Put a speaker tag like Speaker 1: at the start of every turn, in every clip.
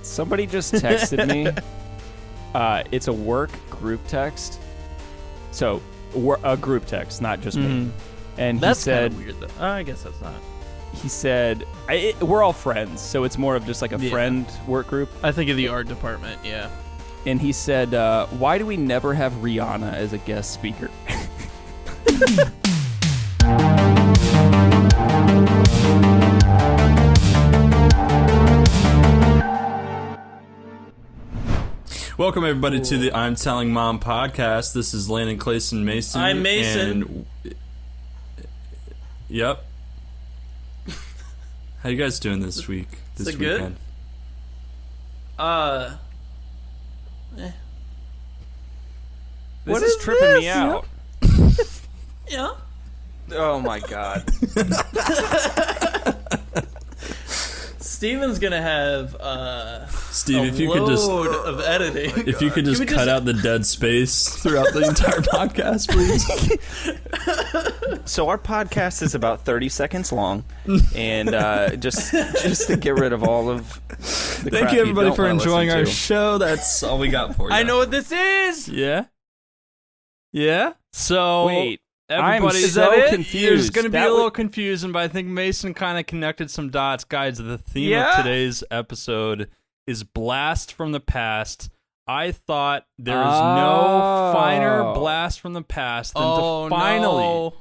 Speaker 1: Somebody just texted me. It's a work group text. So, a group text, not just me. And
Speaker 2: that's
Speaker 1: he said,
Speaker 2: kind of weird, though. I guess that's not.
Speaker 1: He said, we're all friends, so it's more of just like a friend work group.
Speaker 2: I think of the art department, yeah.
Speaker 1: And he said, why do we never have Rihanna as a guest speaker?
Speaker 3: Welcome, everybody, to the I'm Telling Mom podcast. This is Landon, Clayson, Mason.
Speaker 2: I'm Mason.
Speaker 3: Yep. How you guys doing this week? This
Speaker 2: Is it
Speaker 3: weekend?
Speaker 2: Good?
Speaker 1: This is tripping me out.
Speaker 2: Yeah.
Speaker 1: Oh, my God.
Speaker 2: Steven's gonna have
Speaker 3: Steve, if you could just
Speaker 2: of editing.
Speaker 3: If you could just cut out the dead space throughout the entire podcast, please.
Speaker 1: So our podcast is about 30 seconds long, and just to get rid of all of the
Speaker 3: Thank
Speaker 1: crap
Speaker 3: you, everybody,
Speaker 1: don't
Speaker 3: for
Speaker 1: wanna
Speaker 3: enjoying
Speaker 1: listen
Speaker 3: our
Speaker 1: to.
Speaker 3: show. That's all we got for you.
Speaker 2: I know what this is.
Speaker 3: Yeah. So
Speaker 1: Wait,
Speaker 3: everybody,
Speaker 1: I'm so confused.
Speaker 3: There's going to be
Speaker 1: That
Speaker 3: a little confusing, but I think Mason kind of connected some dots. Guys, the theme of today's episode is blast from the past. I thought there is no finer blast from the past than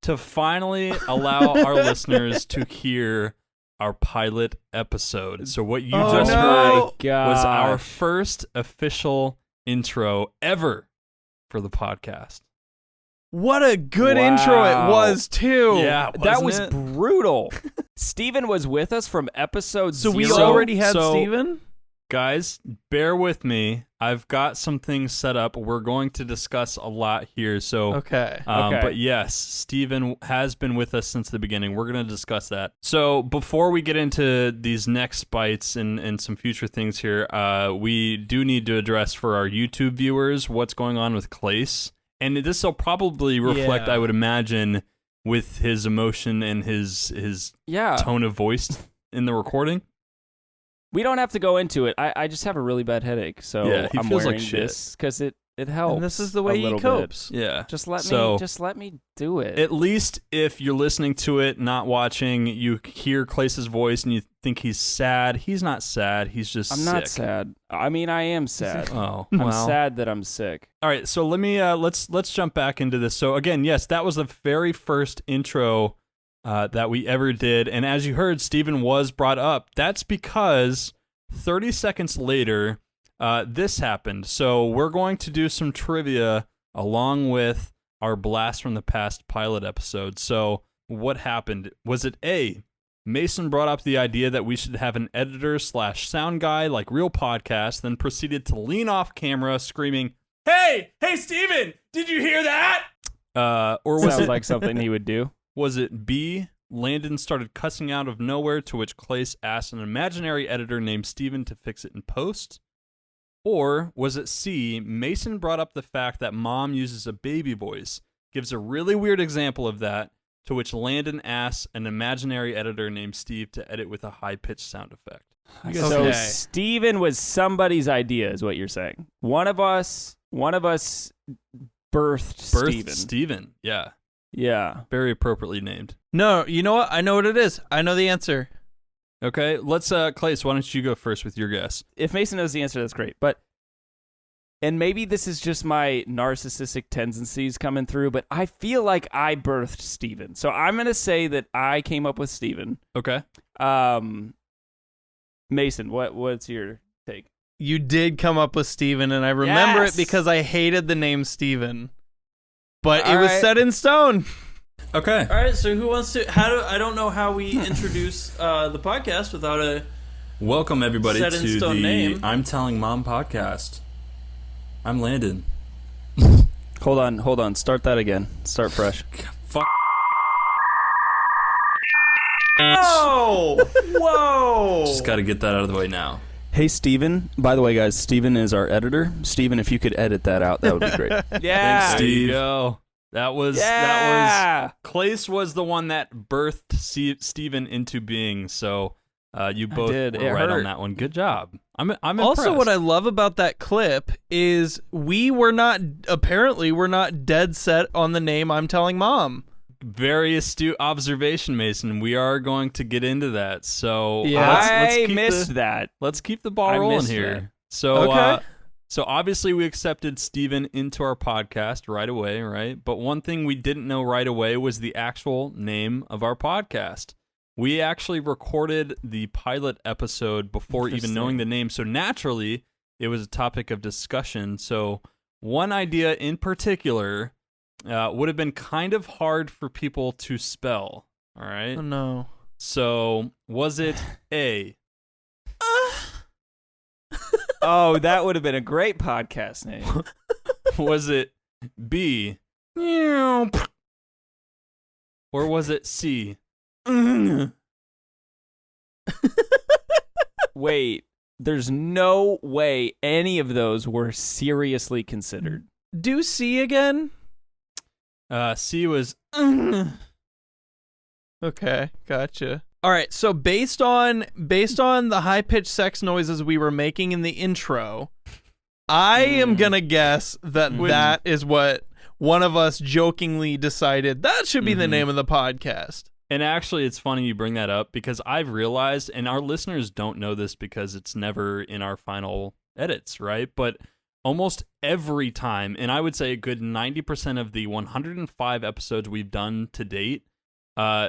Speaker 3: to finally allow our listeners to hear our pilot episode. So what you just heard was our first official intro ever for the podcast.
Speaker 2: What a good intro it was, too.
Speaker 3: Yeah,
Speaker 1: that was
Speaker 3: it?
Speaker 1: brutal. Steven was with us from episode 0.
Speaker 2: We already had Steven?
Speaker 3: Guys, bear with me. I've got some things set up. We're going to discuss a lot here. So,
Speaker 2: okay.
Speaker 3: But yes, Steven has been with us since the beginning. We're going to discuss that. So before we get into these next bites and some future things here, we do need to address for our YouTube viewers what's going on with Clace. And this will probably reflect, I would imagine, with his emotion and his tone of voice in the recording.
Speaker 1: We don't have to go into it. I just have a really bad headache, so
Speaker 3: he
Speaker 1: I'm
Speaker 3: feels
Speaker 1: wearing
Speaker 3: like shit.
Speaker 1: this because it helps.
Speaker 2: And this is the way he copes.
Speaker 3: Yeah.
Speaker 1: Just let me do it.
Speaker 3: At least if you're listening to it, not watching, you hear Clace's voice and you think he's sad. He's not sad. He's just
Speaker 1: I'm
Speaker 3: sick.
Speaker 1: not sad. I mean, I am sad.
Speaker 3: Oh,
Speaker 1: I'm sad that I'm sick.
Speaker 3: All right, so let me let's jump back into this. So again, yes, that was the very first intro that we ever did, and as you heard, Steven was brought up. That's because 30 seconds later, this happened. So we're going to do some trivia along with our Blast from the Past pilot episode. So what happened? Was it A, Mason brought up the idea that we should have an editor/sound guy like real podcasts, then proceeded to lean off camera screaming, Hey, Steven, did you hear that? Or was
Speaker 1: Sounds
Speaker 3: it
Speaker 1: like something he would do.
Speaker 3: Was it B, Landon started cussing out of nowhere, to which Clace asked an imaginary editor named Steven to fix it in post? Or was it C, Mason brought up the fact that mom uses a baby voice, gives a really weird example of that, to which Landon asks an imaginary editor named Steve to edit with a high-pitched sound effect?
Speaker 1: So Steven was somebody's idea, is what you're saying. One of us birthed
Speaker 3: Steven, yeah.
Speaker 1: Yeah.
Speaker 3: Very appropriately named.
Speaker 2: No, you know what? I know what it is. I know the answer.
Speaker 3: Okay, let's, Clace, why don't you go first with your guess?
Speaker 1: If Mason knows the answer, that's great. And maybe this is just my narcissistic tendencies coming through, but I feel like I birthed Steven. So I'm going to say that I came up with Steven.
Speaker 3: Okay.
Speaker 1: Mason, what's your take?
Speaker 2: You did come up with Steven, and I remember
Speaker 1: Yes!
Speaker 2: it because I hated the name Steven. But
Speaker 1: All
Speaker 2: it was
Speaker 1: right.
Speaker 2: set in stone.
Speaker 3: Okay.
Speaker 2: All right, so who wants to... I don't know how we introduce the podcast without a...
Speaker 3: Welcome, everybody,
Speaker 2: set
Speaker 3: to
Speaker 2: in stone
Speaker 3: the
Speaker 2: name.
Speaker 3: I'm Telling Mom podcast. I'm Landon.
Speaker 1: Hold on. Start that again. Start fresh.
Speaker 3: Fuck.
Speaker 2: Whoa!
Speaker 3: Just got to get that out of the way now.
Speaker 1: Hey, Steven. By the way, guys, Steven is our editor. Steven, if you could edit that out, that would be great.
Speaker 3: Yeah. Thanks, Steve.
Speaker 1: There
Speaker 3: you go. That was Clace was the one that birthed Steven into being. So you both were right on that one. Good job. I'm impressed.
Speaker 2: Also, what I love about that clip is we're not dead set on the name I'm telling Mom.
Speaker 3: Very astute observation, Mason. We are going to get into that. So
Speaker 2: Yeah.
Speaker 1: I missed that.
Speaker 3: Let's keep the ball
Speaker 1: I
Speaker 3: rolling
Speaker 1: missed
Speaker 3: here.
Speaker 1: that.
Speaker 3: So,
Speaker 2: Okay.
Speaker 3: so obviously we accepted Steven into our podcast right away, right? But one thing we didn't know right away was the actual name of our podcast. We actually recorded the pilot episode before even knowing the name. So naturally, it was a topic of discussion. So one idea in particular would have been kind of hard for people to spell. All right.
Speaker 2: Oh no.
Speaker 3: So was it A?
Speaker 1: Oh, that would have been a great podcast name.
Speaker 3: Was it B? Or was it C?
Speaker 1: Wait, there's no way any of those were seriously considered.
Speaker 2: Do C again?
Speaker 3: C was.
Speaker 2: Okay, gotcha. All right, so based on the high-pitched sex noises we were making in the intro, I am gonna guess that that is what one of us jokingly decided that should be the name of the podcast.
Speaker 3: And actually, it's funny you bring that up because I've realized, and our listeners don't know this because it's never in our final edits, right? But almost every time, and I would say a good 90% of the 105 episodes we've done to date,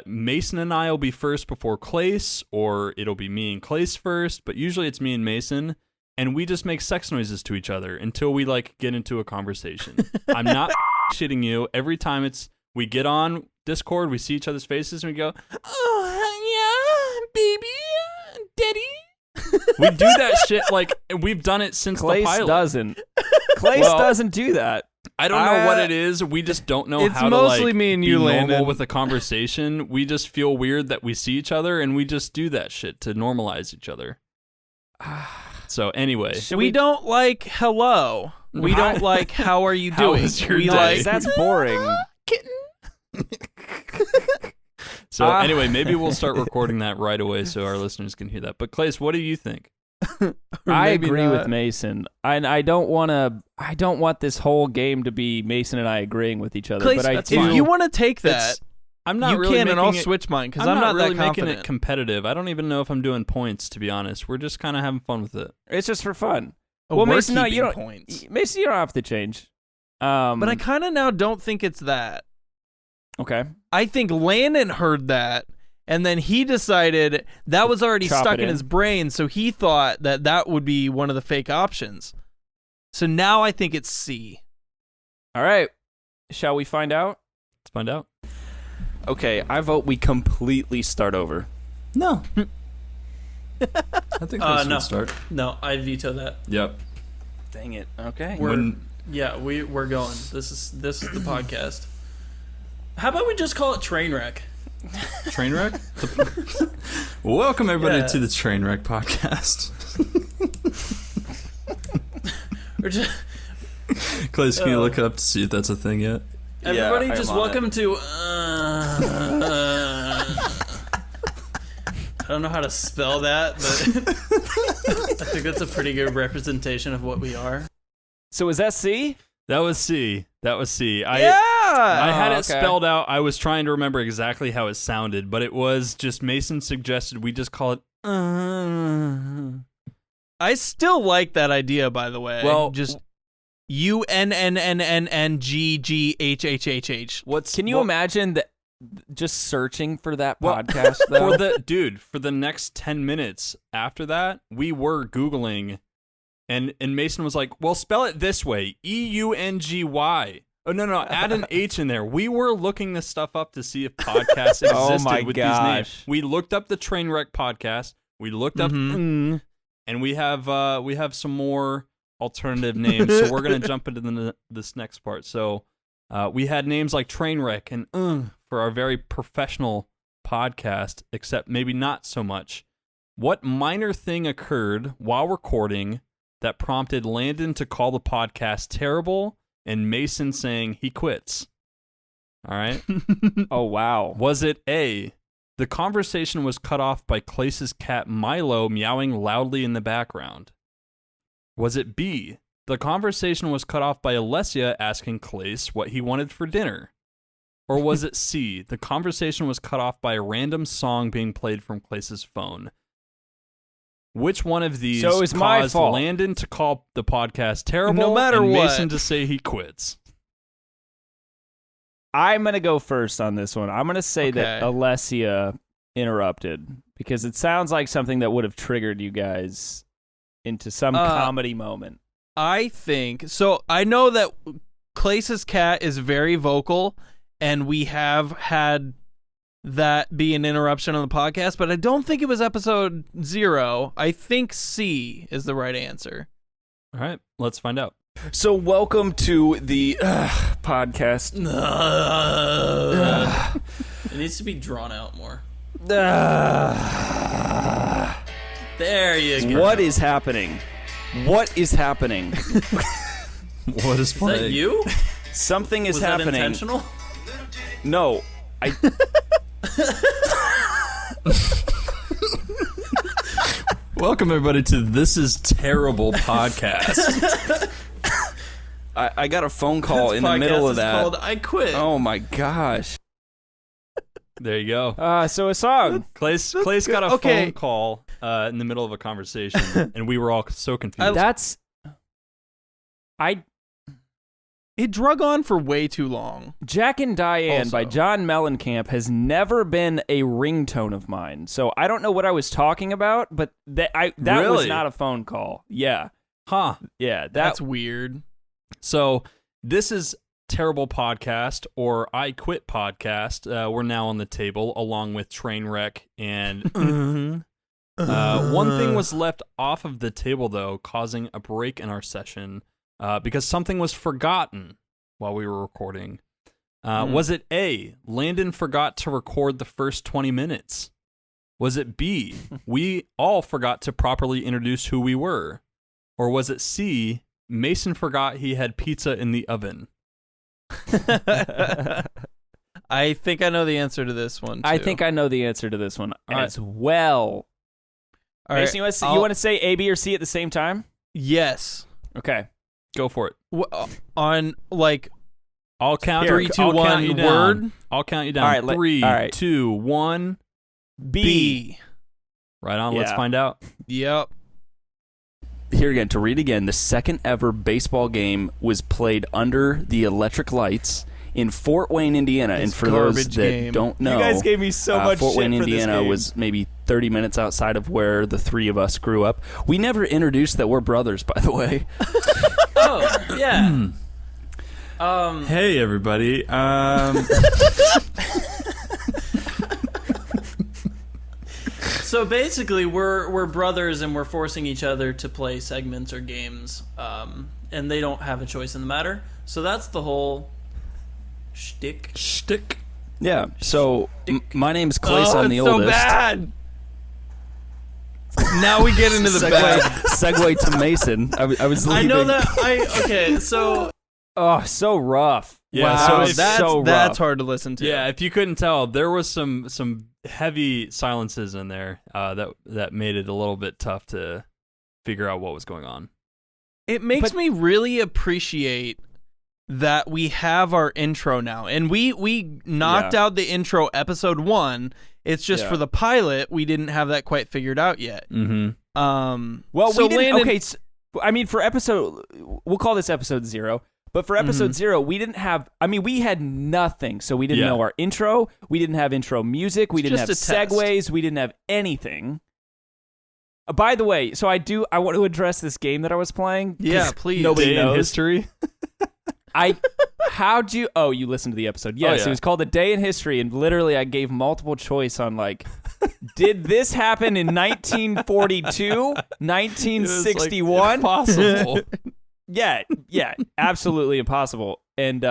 Speaker 3: Mason and I will be first before Clace, or it'll be me and Clace first, but usually it's me and Mason, and we just make sex noises to each other until we get into a conversation. I'm not shitting you. Every time we get on Discord, we see each other's faces, and we go, "Oh yeah, baby, daddy." We do that shit we've done it since the pilot.
Speaker 1: Doesn't. Clace doesn't do that.
Speaker 3: I don't know what it is. We just don't know
Speaker 2: it's
Speaker 3: how to
Speaker 2: mostly me and you,
Speaker 3: be normal
Speaker 2: Landon.
Speaker 3: with a conversation. We just feel weird that we see each other, and we just do that shit to normalize each other. So anyway,
Speaker 2: we don't like hello. We don't like how are you doing.
Speaker 3: was your
Speaker 2: we
Speaker 3: day?
Speaker 2: like
Speaker 1: That's boring.
Speaker 2: kitten.
Speaker 3: So anyway, maybe we'll start recording that right away so our listeners can hear that. But Clace, what do you think?
Speaker 1: I
Speaker 2: maybe
Speaker 1: agree
Speaker 2: not.
Speaker 1: with Mason. I don't want this whole game to be Mason and I agreeing with each other.
Speaker 2: Clace,
Speaker 1: but I
Speaker 2: if
Speaker 1: do.
Speaker 2: you want to take that,
Speaker 3: I'm not
Speaker 2: you
Speaker 3: really
Speaker 2: can, and I'll
Speaker 3: making it-
Speaker 2: switch mine because
Speaker 3: I'm not really
Speaker 2: that
Speaker 3: making
Speaker 2: confident.
Speaker 3: it competitive. I don't even know if I'm doing points, to be honest. We're just kind of having fun with it.
Speaker 1: It's just for fun.
Speaker 2: Oh,
Speaker 1: well,
Speaker 2: we're
Speaker 1: Mason, no, you
Speaker 2: keeping
Speaker 1: don't.
Speaker 2: points.
Speaker 1: Mason, you don't have to change.
Speaker 2: But I kind of now don't think it's that.
Speaker 1: Okay.
Speaker 2: I think Landon heard that, and then he decided that was already
Speaker 1: Chop
Speaker 2: stuck
Speaker 1: it
Speaker 2: in
Speaker 1: in.
Speaker 2: his brain, so he thought that would be one of the fake options. So now I think it's C.
Speaker 1: All right. Shall we find out?
Speaker 3: Let's find out.
Speaker 1: Okay, I vote we completely start over.
Speaker 3: No. I think that's
Speaker 2: no.
Speaker 3: a start.
Speaker 2: No, I veto that.
Speaker 3: Yep.
Speaker 1: Dang it. Okay.
Speaker 2: We're going. This is the podcast. How about we just call it Trainwreck?
Speaker 3: Trainwreck? Welcome everybody
Speaker 2: Yeah.
Speaker 3: to the Trainwreck podcast.
Speaker 2: Or just,
Speaker 3: Clace, can you look up to see if that's a thing yet?
Speaker 2: everybody,
Speaker 1: I'm
Speaker 2: just
Speaker 1: on
Speaker 2: welcome to. I don't know how to spell that, but I think that's a pretty good representation of what we are.
Speaker 1: So is that C?
Speaker 3: That was C. I had it
Speaker 1: okay.
Speaker 3: spelled out. I was trying to remember exactly how it sounded, but it was just Mason suggested we just call it.
Speaker 2: I still like that idea, by the way.
Speaker 1: Well,
Speaker 2: just UNNNNNGGHHHH.
Speaker 1: Can you imagine that? Just searching for that podcast though.
Speaker 3: For the next 10 minutes after that, we were Googling, and Mason was like, "Well, spell it this way: EUNGY." Oh no, add an H in there. We were looking this stuff up to see if podcasts existed
Speaker 1: Oh my
Speaker 3: with these names.
Speaker 1: gosh.
Speaker 3: We looked up the Trainwreck podcast. We looked up, and we have some more alternative names. So we're gonna jump into this next part. So we had names like Trainwreck and for our very professional podcast, except maybe not so much. What minor thing occurred while recording that prompted Landon to call the podcast terrible and Mason saying he quits? All right.
Speaker 1: Oh wow.
Speaker 3: Was it A, The conversation was cut off by Clace's cat Milo meowing loudly in the background? Was it B? The conversation was cut off by Alessia asking Clace what he wanted for dinner? Or was it C? The conversation was cut off by a random song being played from Clace's phone? Which one of these
Speaker 1: So it's my
Speaker 3: caused
Speaker 1: fault.
Speaker 3: Landon to call the podcast terrible
Speaker 2: No matter
Speaker 3: and
Speaker 2: what.
Speaker 3: Mason to say he quits?
Speaker 1: I'm going to go first on this one. I'm going to say that
Speaker 2: Okay.
Speaker 1: Alessia interrupted because it sounds like something that would have triggered you guys into some comedy moment.
Speaker 2: I think so. I know that Clace's cat is very vocal, and we have had that be an interruption on the podcast, but I don't think it was episode 0. I think C is the right answer.
Speaker 3: All right, let's find out.
Speaker 1: So welcome to the podcast.
Speaker 2: It needs to be drawn out more.
Speaker 1: There
Speaker 2: There you go.
Speaker 1: What is happening? What is happening?
Speaker 3: What is
Speaker 2: Is
Speaker 3: playing?
Speaker 2: that you?
Speaker 1: Something is
Speaker 2: Was
Speaker 1: happening.
Speaker 2: that intentional?
Speaker 1: No, I.
Speaker 3: Welcome everybody to This Is Terrible podcast.
Speaker 1: I got a phone call
Speaker 2: This
Speaker 1: in the middle
Speaker 2: podcast
Speaker 1: of
Speaker 2: is
Speaker 1: that.
Speaker 2: called I Quit.
Speaker 1: Oh my gosh.
Speaker 3: There you go.
Speaker 1: So a song.
Speaker 3: Clace got a
Speaker 2: Okay.
Speaker 3: phone call in the middle of a conversation, and we were all so confused.
Speaker 1: That's.
Speaker 2: It drug on for way too long.
Speaker 1: Jack and Diane by
Speaker 2: Also.
Speaker 1: John Mellencamp has never been a ringtone of mine. So I don't know what I was talking about, but that was
Speaker 3: Really?
Speaker 1: not a phone call. Yeah.
Speaker 3: Huh.
Speaker 1: Yeah.
Speaker 2: That's weird.
Speaker 3: So this is Terrible Podcast or I Quit Podcast. We're now on the table along with Trainwreck and one thing was left off of the table though, causing a break in our session because something was forgotten while we were recording. Was it A, Landon forgot to record the first 20 minutes? Was it B, we all forgot to properly introduce who we were? Or was it C, Mason forgot he had pizza in the oven?
Speaker 2: I think I know the answer to this one, too.
Speaker 1: I think I know the answer to this one
Speaker 2: All right.
Speaker 1: as well.
Speaker 2: All
Speaker 1: Mason,
Speaker 2: right,
Speaker 1: you want to say A, B, or C at the same time?
Speaker 2: Yes.
Speaker 1: Okay.
Speaker 3: Go for it.
Speaker 2: On, like,
Speaker 3: I'll count.
Speaker 2: Three, two,
Speaker 3: I'll count
Speaker 2: one,
Speaker 3: you down.
Speaker 2: word?
Speaker 3: I'll count you down.
Speaker 1: All right,
Speaker 3: 3,
Speaker 1: all right.
Speaker 3: 2, 1.
Speaker 2: B.
Speaker 3: Right on. Let's
Speaker 1: Yeah.
Speaker 3: find out.
Speaker 2: Yep.
Speaker 1: Here again, to read again, the second ever baseball game was played under the electric lights in Fort Wayne, Indiana.
Speaker 2: This
Speaker 1: And for those
Speaker 2: garbage
Speaker 1: that
Speaker 2: game.
Speaker 1: don't know,
Speaker 4: me so
Speaker 1: Fort Wayne, Indiana was maybe 30 minutes outside of where the three of us grew up. We never introduced that we're brothers, by the way.
Speaker 2: Oh, yeah.
Speaker 3: Hey, everybody.
Speaker 2: So basically, we're brothers, and we're forcing each other to play segments or games, and they don't have a choice in the matter. So that's the whole shtick.
Speaker 3: Shtick.
Speaker 1: Yeah. So my name's Clace. I'm the
Speaker 2: it's
Speaker 1: oldest.
Speaker 2: so bad. Now we get into the bad.
Speaker 1: Segue to Mason. I was leaving.
Speaker 2: I know that. Okay, so
Speaker 1: Oh, so rough.
Speaker 3: Yeah,
Speaker 1: Wow,
Speaker 3: so it's
Speaker 2: that's
Speaker 1: so rough.
Speaker 2: that's hard to listen to.
Speaker 3: Yeah, if you couldn't tell, there was some heavy silences in there that made it a little bit tough to figure out what was going on.
Speaker 2: It makes me really appreciate that we have our intro now, and we knocked out the intro episode 1. It's just
Speaker 1: Yeah.
Speaker 2: for the pilot we didn't have that quite figured out yet.
Speaker 3: Mm-hmm.
Speaker 1: Well,
Speaker 2: so
Speaker 1: we didn't.
Speaker 2: Landon-
Speaker 1: Okay, I mean, for episode, we'll call this episode 0. But for episode 0, we didn't have. I mean, we had nothing. So we didn't know our intro. We didn't have intro music. We didn't have
Speaker 2: just a test.
Speaker 1: segues. We didn't have anything. By the way, so I want to address this game that I was playing. 'cause
Speaker 2: Yeah, please.
Speaker 1: Nobody
Speaker 3: Day in
Speaker 1: knows.
Speaker 3: history.
Speaker 1: How'd you? Oh, you listened to the episode? Yes,
Speaker 3: yeah.
Speaker 1: it was called A Day in History, and literally, I gave multiple choice on like, did this happen in 1942, 1961?
Speaker 3: Possible.
Speaker 1: Yeah, absolutely impossible. And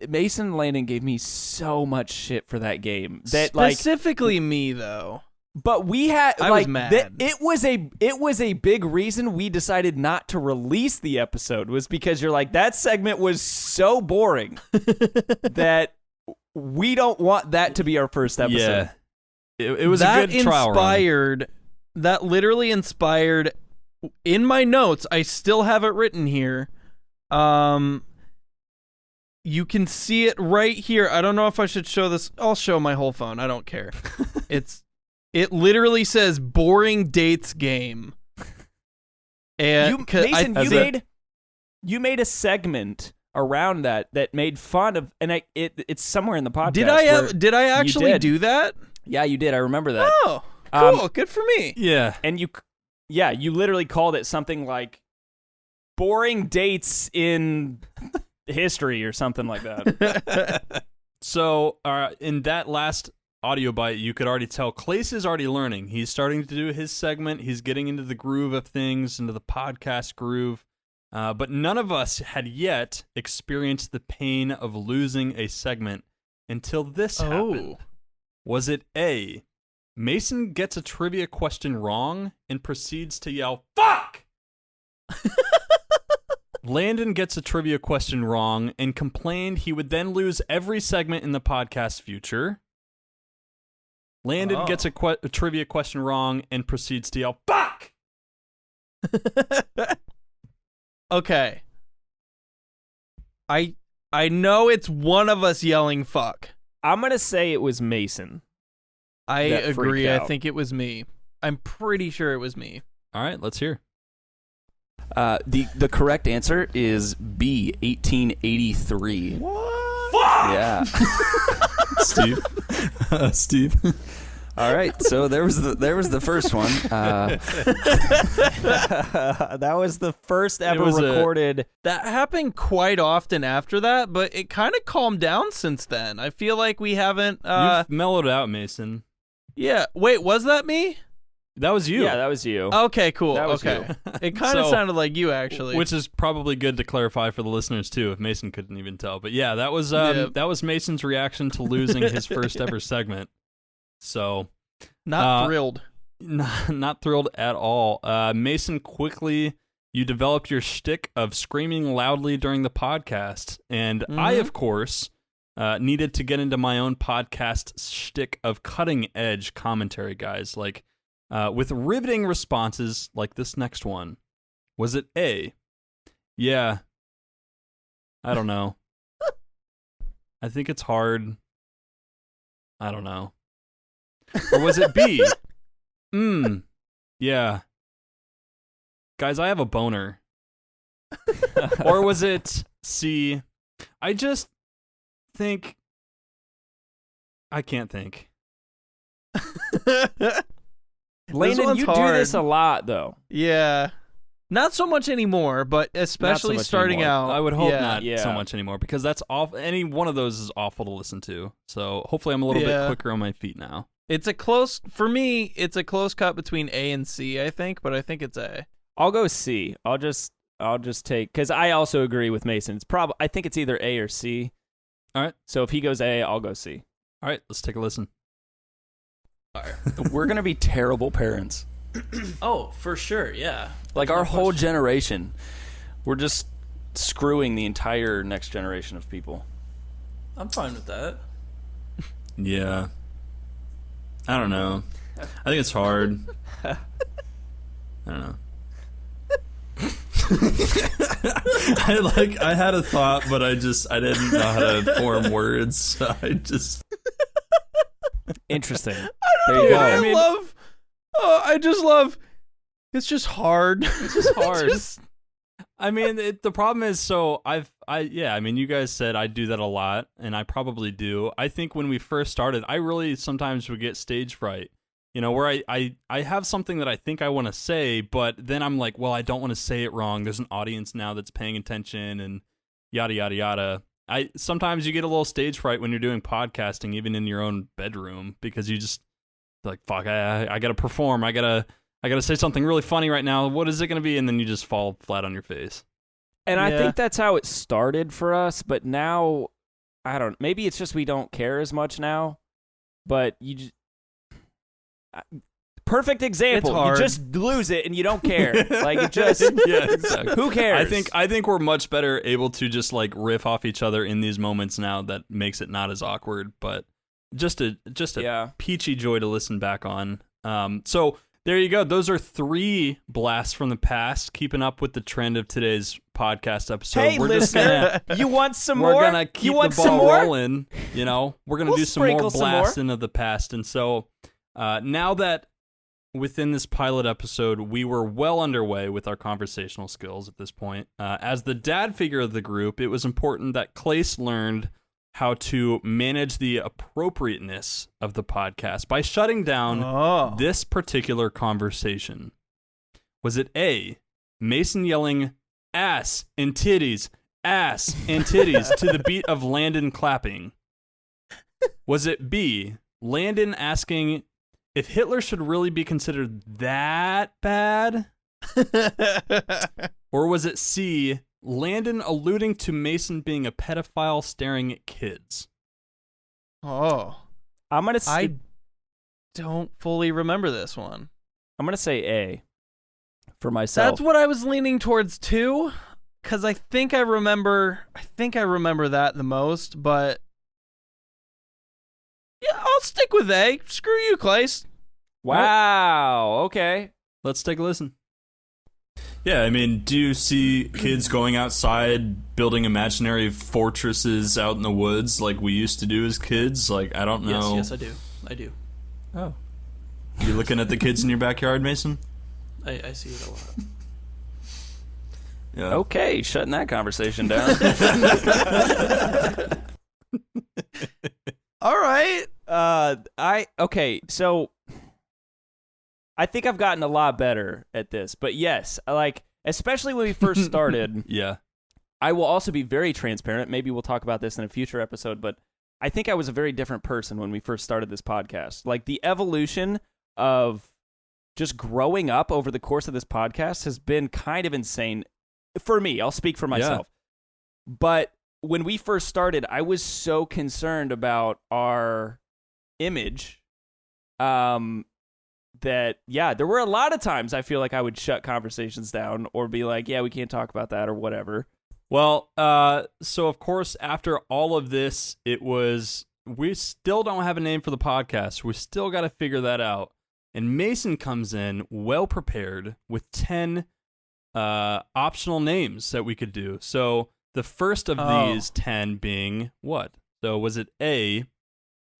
Speaker 1: Mason and Landon gave me so much shit for that game that
Speaker 2: Specifically me though.
Speaker 1: but we had
Speaker 2: I was mad.
Speaker 1: it was a big reason we decided not to release the episode was because you're like that segment was so boring that we don't want that to be our first episode.
Speaker 3: Yeah. It was a good trial run.
Speaker 2: That literally inspired, in my notes, I still have it written here. You can see it right here. I don't know if I should show this. I'll show my whole phone. I don't care. It literally says boring dates game. And
Speaker 1: Mason, you made a segment around that made fun of, and it's somewhere in the podcast.
Speaker 2: Did I actually do that?
Speaker 1: Yeah, you did. I remember that.
Speaker 2: Oh, cool. Good for me.
Speaker 3: Yeah.
Speaker 1: And you literally called it something like boring dates in history or something like that.
Speaker 3: So, in that last audio bite, you could already tell Clace is already learning. He's starting to do his segment. He's getting into the groove of things, into the podcast groove. But none of us had yet experienced the pain of losing a segment until this happened. Was it A, Mason gets a trivia question wrong and proceeds to yell, "Fuck!" Landon gets a trivia question wrong and complained he would then lose every segment in the podcast future. Landon gets a trivia question wrong and proceeds to yell, "Fuck!"
Speaker 2: Okay. I know it's one of us yelling fuck.
Speaker 1: I'm going to say it was Mason.
Speaker 2: I agree. I think it was me. I'm pretty sure it was me.
Speaker 3: All right, let's hear.
Speaker 1: The correct answer is B, 1883.
Speaker 2: What?
Speaker 1: Fuck! Yeah.
Speaker 3: Steve.
Speaker 1: All right, so there was the first one. That was the first ever recorded.
Speaker 2: That happened quite often after that, but it kind of calmed down since then. I feel like we haven't.
Speaker 3: You've mellowed out, Mason.
Speaker 2: Yeah. Wait, was that me?
Speaker 3: That was you.
Speaker 1: Yeah, that was you.
Speaker 2: Okay, cool.
Speaker 1: That was
Speaker 2: okay. It kind of sounded like you, actually.
Speaker 3: Which is probably good to clarify for the listeners, too, if Mason couldn't even tell. But yeah, that was Mason's reaction to losing his first ever segment. So,
Speaker 2: not thrilled.
Speaker 3: Not thrilled at all. Mason, quickly, you developed your shtick of screaming loudly during the podcast. And I, of course, needed to get into my own podcast shtick of cutting edge commentary, guys. Like, with riveting responses like this next one. Was it A? Yeah. I don't know. I think it's hard. I don't know. Or was it B? Yeah. Guys, I have a boner. Or was it C? I just think... I can't think.
Speaker 1: Landon, you do this a lot, though.
Speaker 2: Yeah. Not so much anymore, but especially starting out.
Speaker 3: I would hope not so much anymore, because that's awful. Any one of those is awful to listen to. So hopefully I'm a little bit quicker on my feet now.
Speaker 2: For me, it's a close cut between A and C, I think, but I think it's A.
Speaker 1: I'll go C. I'll just take, because I also agree with Mason. I think it's either A or C.
Speaker 3: All right.
Speaker 1: So if he goes A, I'll go C.
Speaker 3: All right, let's take a listen.
Speaker 1: All right. We're going to be terrible parents.
Speaker 2: Oh, for sure, yeah.
Speaker 1: Like our whole generation. We're just screwing the entire next generation of people.
Speaker 2: I'm fine with that.
Speaker 3: Yeah. I don't know. I think it's hard. I don't know. I had a thought, but I didn't know how to form words. So
Speaker 1: Interesting.
Speaker 2: There you go. I just love. It's just hard.
Speaker 3: It's just hard. I mean, the problem is, you guys said I do that a lot, and I probably do. I think when we first started, I really sometimes would get stage fright. Where I have something that I think I want to say, but then I'm like, well, I don't want to say it wrong. There's an audience now that's paying attention, and yada, yada, yada. Sometimes you get a little stage fright when you're doing podcasting, even in your own bedroom, because you just like, fuck, I gotta perform. I gotta say something really funny right now. What is it gonna be? And then you just fall flat on your face.
Speaker 1: And I think that's how it started for us, but now, maybe it's just we don't care as much now, but perfect example.
Speaker 2: It's hard.
Speaker 1: You just lose it and you don't care. Like it just
Speaker 3: Yeah, exactly.
Speaker 1: who cares?
Speaker 3: I think we're much better able to just like riff off each other in these moments now. That makes it not as awkward, but just a peachy joy to listen back on. So there you go. Those are 3 blasts from the past, keeping up with the trend of today's podcast episode.
Speaker 1: Hey,
Speaker 3: we're
Speaker 1: listener, you want some more?
Speaker 3: We're gonna keep the ball rolling. You know, we're gonna do some more
Speaker 1: sprinkle some more.
Speaker 3: blasting of the past. And so now that within this pilot episode, we were well underway with our conversational skills at this point. As the dad figure of the group, it was important that Clace learned how to manage the appropriateness of the podcast by shutting down this particular conversation. Was it A, Mason yelling ass and titties to the beat of Landon clapping? Was it B, Landon asking if Hitler should really be considered that bad? Or was it C, Landon alluding to Mason being a pedophile staring at kids?
Speaker 2: Oh. I don't fully remember this one.
Speaker 1: I'm going to say A for myself.
Speaker 2: That's what I was leaning towards too, because I think I remember that the most, but yeah, I'll stick with A. Screw you, Clace.
Speaker 1: Wow. Okay.
Speaker 3: Let's take a listen.
Speaker 4: Yeah, I mean, do you see kids going outside building imaginary fortresses out in the woods like we used to do as kids? Like, I don't know.
Speaker 5: Yes, I do.
Speaker 4: Oh. You looking at the kids in your backyard, Mason?
Speaker 5: I see it a lot.
Speaker 4: Yeah.
Speaker 1: Okay, shutting that conversation down.
Speaker 2: All right.
Speaker 1: So I think I've gotten a lot better at this, but yes, like especially when we first started.
Speaker 3: Yeah.
Speaker 1: I will also be very transparent. Maybe we'll talk about this in a future episode, but I think I was a very different person when we first started this podcast. Like the evolution of just growing up over the course of this podcast has been kind of insane for me. I'll speak for myself. Yeah. But when we first started, I was so concerned about our image that, yeah, there were a lot of times I feel like I would shut conversations down or be like, yeah, we can't talk about that or whatever.
Speaker 3: Well, so of course, after all of this, we still don't have a name for the podcast. We still got to figure that out. And Mason comes in well prepared with 10 optional names that we could do. So the first of these 10 being what? So was it A,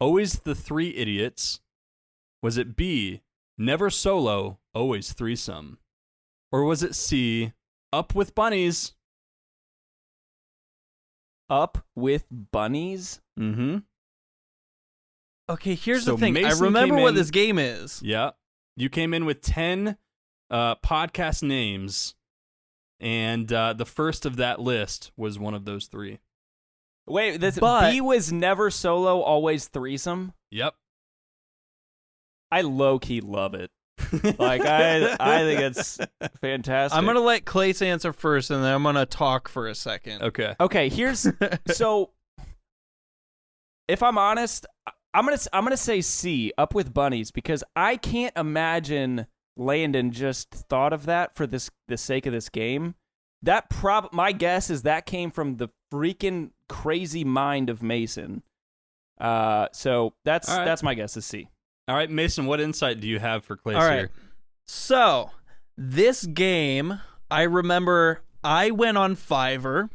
Speaker 3: always the 3 idiots? Was it B, never solo, always threesome? Or was it C, up with bunnies?
Speaker 1: Up with bunnies?
Speaker 3: Mm-hmm.
Speaker 2: Okay, here's
Speaker 3: So
Speaker 2: the thing.
Speaker 3: Mason
Speaker 2: I remember
Speaker 3: came
Speaker 2: what
Speaker 3: in-
Speaker 2: this game is.
Speaker 3: Yeah. You came in with 10 podcast names, and the first of that list was one of those 3.
Speaker 1: Wait,
Speaker 2: But-
Speaker 1: B was never solo, always threesome?
Speaker 3: Yep.
Speaker 1: I low-key love it. Like, I think it's fantastic.
Speaker 2: I'm going to let Clace answer first, and then I'm going to talk for a second.
Speaker 3: Okay.
Speaker 1: Okay, so if I'm honest, I'm gonna say C, up with bunnies, because I can't imagine Landon just thought of that for the sake of this game. My guess is that came from the freaking crazy mind of Mason. So that's my guess is C.
Speaker 3: All right, Mason, what insight do you have for Clace
Speaker 2: All right.
Speaker 3: here?
Speaker 2: So, this game, I remember I went on Fiverr,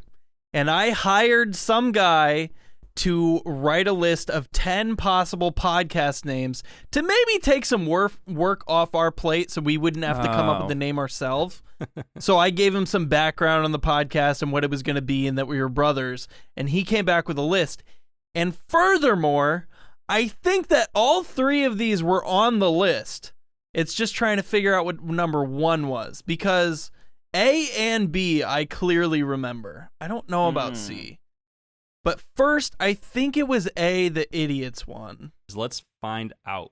Speaker 2: and I hired some guy to write a list of 10 possible podcast names to maybe take some work off our plate so we wouldn't have to come up with the name ourselves. So I gave him some background on the podcast and what it was going to be and that we were brothers, and he came back with a list. And furthermore, I think that all 3 of these were on the list. It's just trying to figure out what number 1 was, because A and B I clearly remember. I don't know about C. But first, I think it was A, the idiots one.
Speaker 3: Let's find out.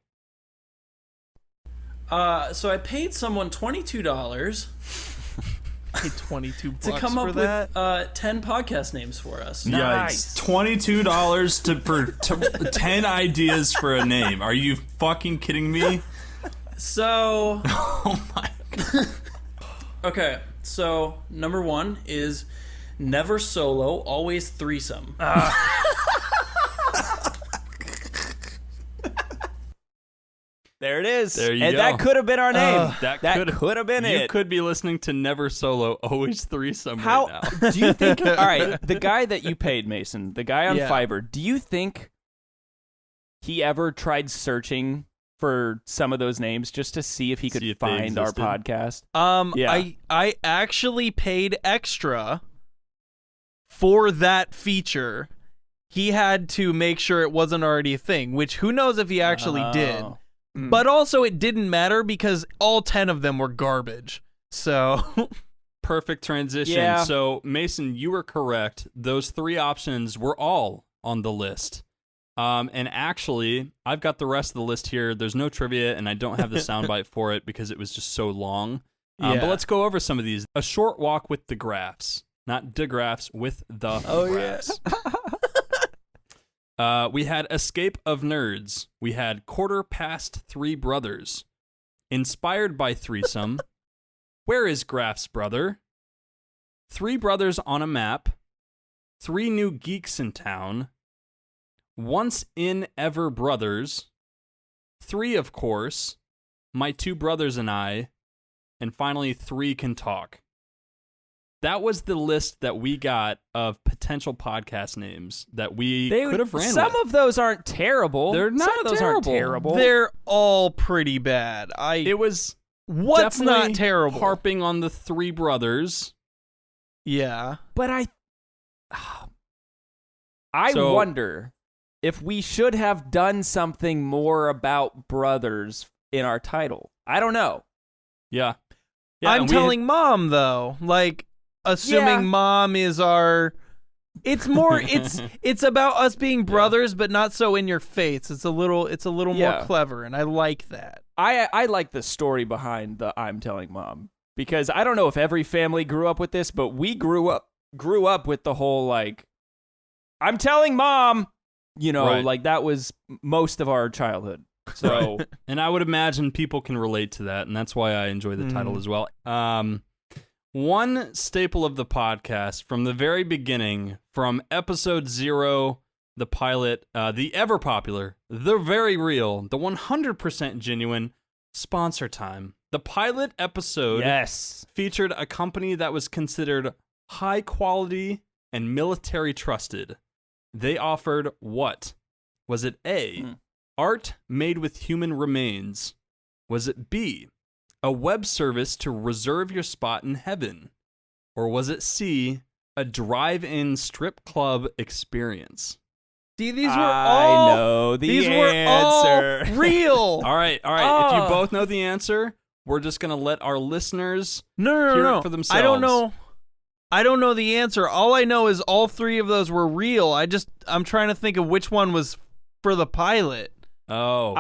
Speaker 5: So I paid someone $22
Speaker 2: Paid $22
Speaker 5: to come
Speaker 2: for
Speaker 5: up
Speaker 2: that.
Speaker 5: with 10 podcast names for us.
Speaker 1: Nice.
Speaker 4: Yikes. $22 for 10 ideas for a name. Are you fucking kidding me?
Speaker 5: So,
Speaker 4: Oh my.
Speaker 5: okay. So, number 1 is never solo, always threesome.
Speaker 1: There it is.
Speaker 3: There you
Speaker 1: and
Speaker 3: go.
Speaker 1: that could have been our name.
Speaker 3: That
Speaker 1: could have been
Speaker 3: you
Speaker 1: it.
Speaker 3: could be listening to Never Solo, Always Threesome
Speaker 1: How
Speaker 3: right now.
Speaker 1: do you think? All right, the guy that you paid, Mason, the guy on
Speaker 2: Yeah.
Speaker 1: Fiverr. Do you think he ever tried searching for some of those names just to see if he could
Speaker 3: See if they
Speaker 1: find our
Speaker 3: existed?
Speaker 1: podcast? Yeah.
Speaker 2: I actually paid extra for that feature. He had to make sure it wasn't already a thing, which who knows if he actually did.
Speaker 1: Oh.
Speaker 2: But also it didn't matter because all 10 of them were garbage. So
Speaker 3: Perfect transition.
Speaker 1: Yeah.
Speaker 3: So, Mason, you were correct. Those 3 options were all on the list. And actually, I've got the rest of the list here. There's no trivia, and I don't have the soundbite for it because it was just so long.
Speaker 2: Yeah.
Speaker 3: But let's go over some of these. A short walk with the graphs. Not DeGraffs, with the graphs. We had Escape of Nerds. We had Quarter Past 3 Brothers. Inspired by Threesome. Where is Graph's Brother? 3 Brothers on a Map. 3 New Geeks in Town. Once in Ever Brothers. 3, of course. My 2 Brothers and I. And finally, 3 Can Talk. That was the list that we got of potential podcast names that we could have ran
Speaker 1: Some
Speaker 3: with.
Speaker 1: of those aren't terrible.
Speaker 3: They're not
Speaker 1: Some of those aren't
Speaker 3: terrible.
Speaker 1: terrible.
Speaker 2: they're all pretty bad.
Speaker 3: It was
Speaker 2: What's
Speaker 3: definitely
Speaker 2: not terrible?
Speaker 3: harping on the 3 brothers.
Speaker 2: Yeah.
Speaker 1: But I
Speaker 3: So-
Speaker 1: wonder if we should have done something more about brothers in our title. I don't know.
Speaker 3: Yeah.
Speaker 2: I'm
Speaker 3: and we
Speaker 2: telling mom though, like assuming
Speaker 1: Yeah.
Speaker 2: mom is our it's more it's about us being brothers but not so in your face. It's a little
Speaker 1: Yeah.
Speaker 2: more clever and I like that.
Speaker 1: I like the story behind the I'm telling mom because I don't know if every family grew up with this, but we grew up with the whole like I'm telling mom,
Speaker 3: Right.
Speaker 1: like that was most of our childhood. So
Speaker 3: And I would imagine people can relate to that, and that's why I enjoy the title as well. One staple of the podcast from the very beginning, from episode 0, the pilot, the ever popular, the very real, the 100% genuine sponsor time. The pilot episode
Speaker 1: yes.
Speaker 3: featured a company that was considered high quality and military trusted. They offered what? Was it A, art made with human remains? Was it B, a web service to reserve your spot in heaven? Or was it C, a drive-in strip club experience?
Speaker 2: See, these were
Speaker 1: I
Speaker 2: all
Speaker 1: know the
Speaker 2: these
Speaker 1: answer.
Speaker 2: were all real.
Speaker 3: All right. If you
Speaker 2: Oh.
Speaker 3: both know the answer, we're just going to let our listeners
Speaker 2: No,
Speaker 3: hear
Speaker 2: no.
Speaker 3: it for themselves.
Speaker 2: I don't know the answer. All I know is all 3 of those were real. I'm trying to think of which one was for the pilot.
Speaker 3: Oh.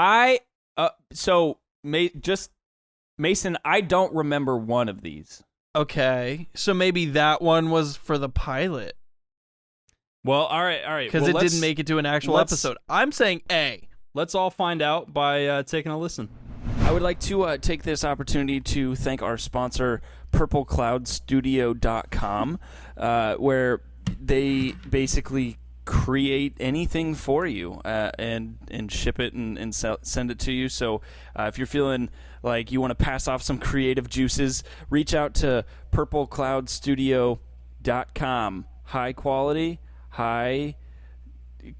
Speaker 1: Mason, I don't remember one of these.
Speaker 2: Okay, so maybe that one was for the pilot
Speaker 3: Well, all right.
Speaker 2: because
Speaker 3: Well,
Speaker 2: it didn't make it to an actual
Speaker 3: let's-
Speaker 2: episode. I'm saying A.
Speaker 3: Let's all find out by taking a listen.
Speaker 1: I would like to take this opportunity to thank our sponsor, purplecloudstudio.com, where they basically create anything for you and ship it and send it to you. So if you're feeling like you want to pass off some creative juices, reach out to purplecloudstudio.com. High quality, high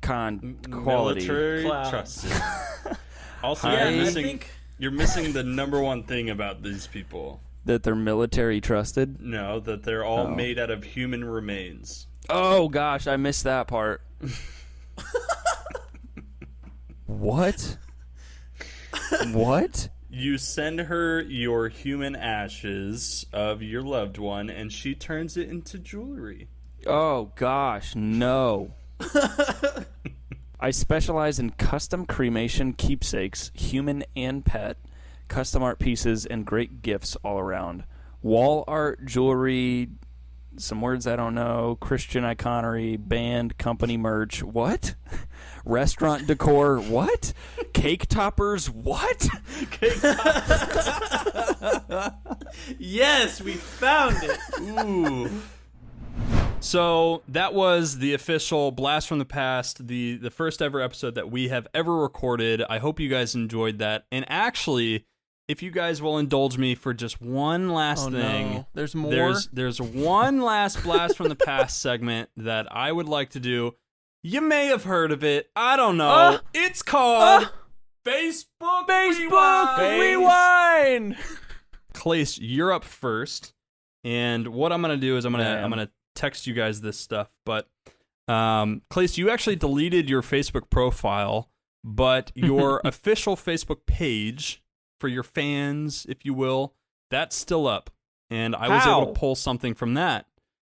Speaker 1: quality.
Speaker 4: Military
Speaker 5: Cloud.
Speaker 4: trusted. Also,
Speaker 1: Yeah,
Speaker 4: you're
Speaker 1: I
Speaker 4: missing, you're missing the number one thing about these people.
Speaker 1: That they're military trusted.
Speaker 4: No, that they're all
Speaker 1: Oh.
Speaker 4: made out of human remains.
Speaker 1: Oh gosh, I missed that part. What? What?
Speaker 4: You send her your human ashes of your loved one, and she turns it into jewelry.
Speaker 1: Oh gosh, no. I specialize in custom cremation keepsakes, human and pet, custom art pieces, and great gifts all around. Wall art, jewelry, some words I don't know. Christian iconery, band, company merch. What? Restaurant decor. What? Cake toppers. What?
Speaker 5: Yes, we found it.
Speaker 3: Ooh. So that was the official Blast from the Past, the first ever episode that we have ever recorded. I hope you guys enjoyed that. And actually, if you guys will indulge me for just one last thing.
Speaker 2: No. There's more?
Speaker 3: There's one last Blast from the Past segment that I would like to do. You may have heard of it. I don't know. It's called Facebook
Speaker 1: Rewind.
Speaker 3: Clace, you're up first. And what I'm gonna do is I'm gonna text you guys this stuff. But Clace, you actually deleted your Facebook profile, but your official Facebook page for your fans, if you will, that's still up. And I was able to pull something from that.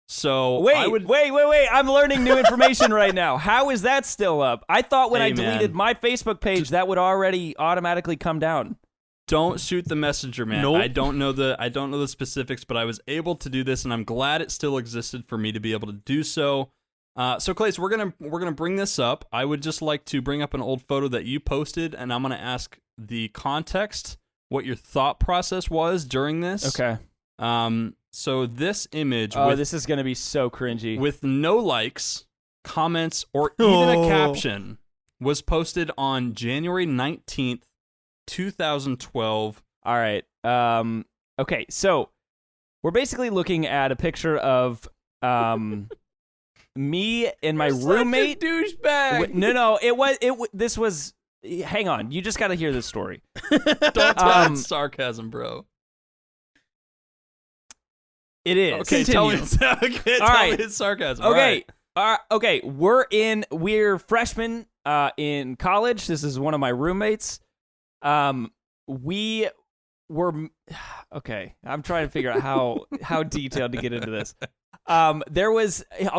Speaker 3: So
Speaker 1: wait. I'm learning new information right now. How is that still up? I thought when I deleted my Facebook page, that would already automatically come down.
Speaker 3: Don't shoot the messenger, man.
Speaker 2: Nope.
Speaker 3: I don't know the specifics, but I was able to do this, and I'm glad it still existed for me to be able to do so. So Clace, we're gonna bring this up. I would just like to bring up an old photo that you posted, and I'm gonna ask the context, what your thought process was during this.
Speaker 1: Okay.
Speaker 3: So this image.
Speaker 1: This is gonna be so cringy.
Speaker 3: With no likes, comments, or even a caption, was posted on January 19th, 2012.
Speaker 1: All right. Okay. So we're basically looking at a picture of me and my roommate.
Speaker 2: Douchebag.
Speaker 1: No. This was. Hang on. You just got to hear this story.
Speaker 3: Don't tell it's sarcasm, bro.
Speaker 1: It is.
Speaker 3: Okay, tell me it's sarcasm.
Speaker 1: Okay. Okay. We're freshmen in college. This is one of my roommates. We were okay. I'm trying to figure out how detailed to get into this. I'll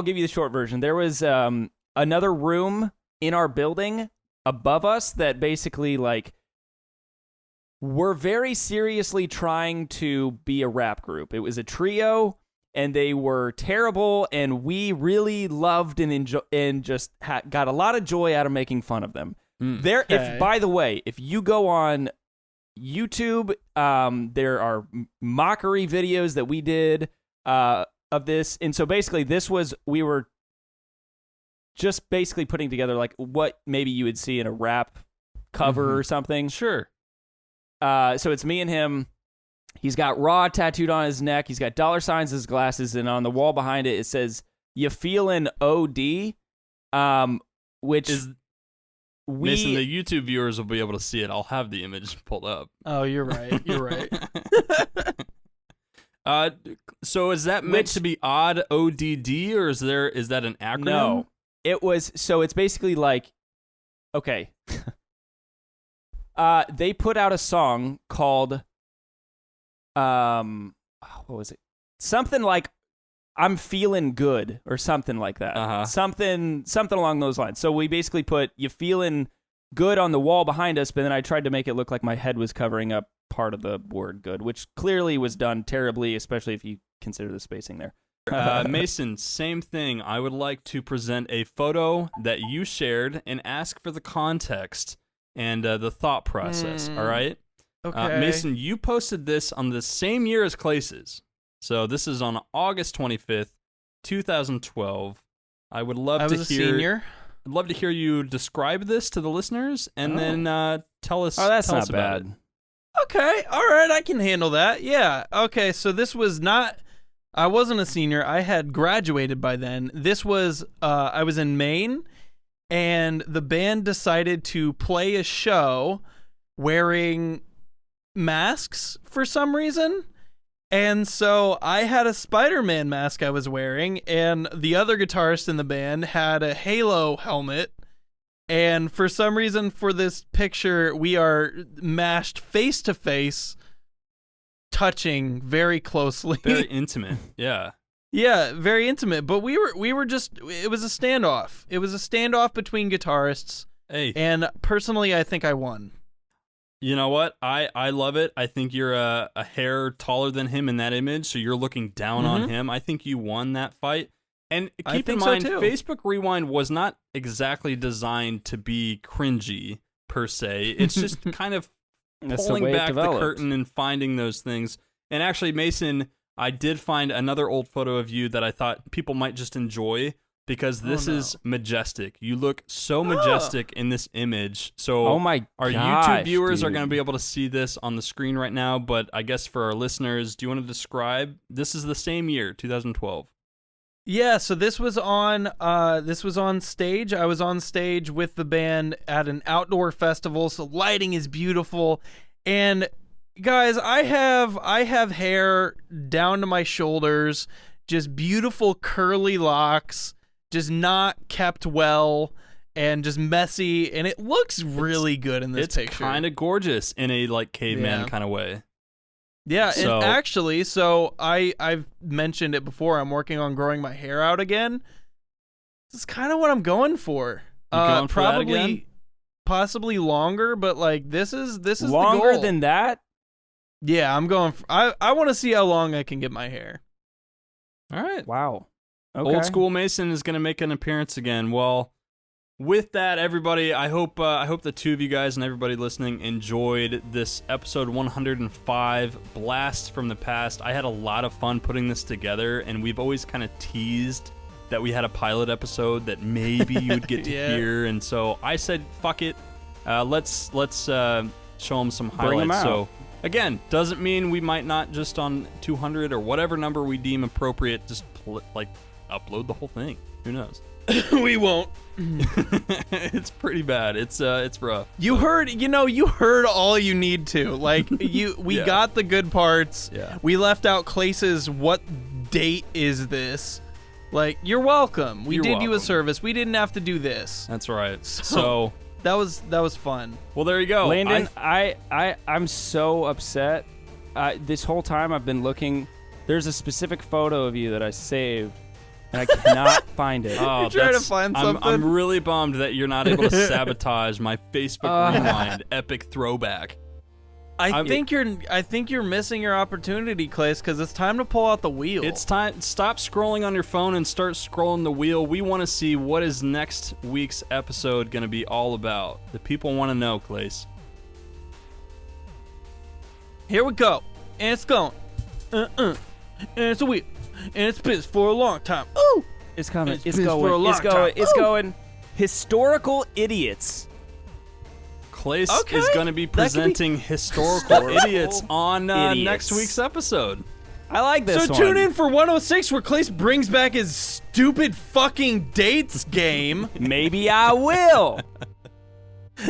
Speaker 1: give you the short version. There was another room in our building above us that basically were very seriously trying to be a rap group. It was a trio, and they were terrible, and we really loved and just got a lot of joy out of making fun of them. By the way, if you go on YouTube, there are mockery videos that we did of this, and so basically we were just basically putting together what maybe you would see in a rap cover or something.
Speaker 3: Sure.
Speaker 1: So it's me and him. He's got Raw tattooed on his neck. He's got $ signs in his glasses, and on the wall behind it says "You feelin' OD," which is.
Speaker 3: Mason, the YouTube viewers will be able to see it. I'll have the image pulled up.
Speaker 2: Oh, you're right. You're right.
Speaker 3: So is that meant to be odd ODD, or is that an acronym?
Speaker 1: No, it was. So it's basically okay. They put out a song called what was it? Something like "I'm feeling good" or something like that.
Speaker 3: Uh-huh.
Speaker 1: Something along those lines. So we basically put "You feeling good" on the wall behind us, but then I tried to make it look like my head was covering up part of the word "good," which clearly was done terribly, especially if you consider the spacing there.
Speaker 3: Mason, same thing. I would like to present a photo that you shared and ask for the context and the thought process. All right?
Speaker 2: Okay.
Speaker 3: Mason, you posted this on the same year as Clace's. So this is on August 25th, 2012. I would love to hear.
Speaker 2: Senior.
Speaker 3: I'd love to hear you describe this to the listeners, and then tell us.
Speaker 1: Oh, that's
Speaker 3: tell
Speaker 1: not
Speaker 3: us about
Speaker 1: bad.
Speaker 3: it.
Speaker 2: Okay. All right. I can handle that. Yeah. Okay. So this was not. I wasn't a senior. I had graduated by then. This was. I was in Maine, and the band decided to play a show wearing masks for some reason. And so I had a Spider-Man mask I was wearing, and the other guitarist in the band had a Halo helmet. And for some reason, for this picture, we are mashed face to face, touching very closely.
Speaker 3: Very intimate. Yeah.
Speaker 2: Yeah, very intimate. But we were just, it was a standoff. It was a standoff between guitarists.
Speaker 3: Hey.
Speaker 2: And personally, I think I won.
Speaker 3: You know what? I love it. I think you're a hair taller than him in that image, so you're looking down on him. I think you won that fight. And keep in mind, Facebook Rewind was not exactly designed to be cringy, per se. It's just kind of pulling back the curtain and finding those things. And actually, Mason, I did find another old photo of you that I thought people might just enjoy, because this is majestic. You look so majestic in this image. So our YouTube viewers are going to be able to see this on the screen right now, but I guess for our listeners, do you want to describe? This is the same year, 2012.
Speaker 2: Yeah, so this was on stage. I was on stage with the band at an outdoor festival, so lighting is beautiful. And guys, I have hair down to my shoulders, just beautiful curly locks, just not kept well and just messy, and it looks really good in this picture.
Speaker 3: It's kind of gorgeous in a like caveman kind of way.
Speaker 2: Yeah, and actually, so I've mentioned it before. I'm working on growing my hair out again. This is kind of what I'm going for.
Speaker 3: Going for
Speaker 2: probably,
Speaker 3: that again?
Speaker 2: Possibly longer, but like this is
Speaker 1: longer
Speaker 2: the goal.
Speaker 1: than that.
Speaker 2: Yeah, I'm going. I want to see how long I can get my hair.
Speaker 3: All right.
Speaker 1: Wow. Okay.
Speaker 3: Old School Mason is going to make an appearance again. Well, with that, everybody, I hope the two of you guys and everybody listening enjoyed this episode 105, Blast from the Past. I had a lot of fun putting this together, and we've always kind of teased that we had a pilot episode that maybe you'd get to hear, and so I said, fuck it, let's show them some highlights. So again, doesn't mean we might not just on 200 or whatever number we deem appropriate, just upload the whole thing. Who knows?
Speaker 2: We won't.
Speaker 3: It's pretty bad. It's rough.
Speaker 2: You heard all you need to. Like we got the good parts.
Speaker 3: Yeah.
Speaker 2: We left out Clace's what date is this? Like, you're welcome. We did you a service. We didn't have to do this.
Speaker 3: That's right. So
Speaker 2: that was fun.
Speaker 3: Well, there you go.
Speaker 1: Landon, I'm so upset. This whole time I've been looking. There's a specific photo of you that I saved, and I cannot find it.
Speaker 3: Oh,
Speaker 2: you're trying to find something.
Speaker 3: I'm really bummed that you're not able to sabotage my Facebook Rewind epic throwback.
Speaker 2: I think you're missing your opportunity, Clace, because it's time to pull out the wheel.
Speaker 3: It's time. Stop scrolling on your phone and start scrolling the wheel. We want to see what is next week's episode going to be all about. The people want to know, Clace.
Speaker 2: Here we go, and it's going, and it's a wheel, and it's pissed for a long time. Ooh,
Speaker 1: It's coming.
Speaker 2: It's going.
Speaker 1: It's going. Historical idiots.
Speaker 3: Clace is going to be presenting historical idiots on next week's episode.
Speaker 1: I like this one.
Speaker 2: So tune in for 106 where Clace brings back his stupid fucking dates game.
Speaker 1: Maybe I will.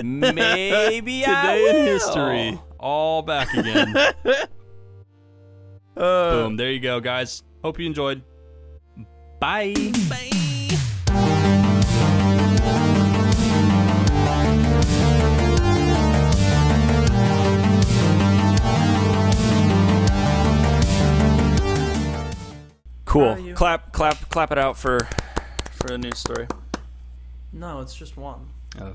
Speaker 1: Maybe I will.
Speaker 3: Today in history. All back again. Boom. There you go, guys. Hope you enjoyed. Bye.
Speaker 2: Bye.
Speaker 1: Cool. Clap it out for a news story.
Speaker 5: No, it's just one.
Speaker 3: Oh.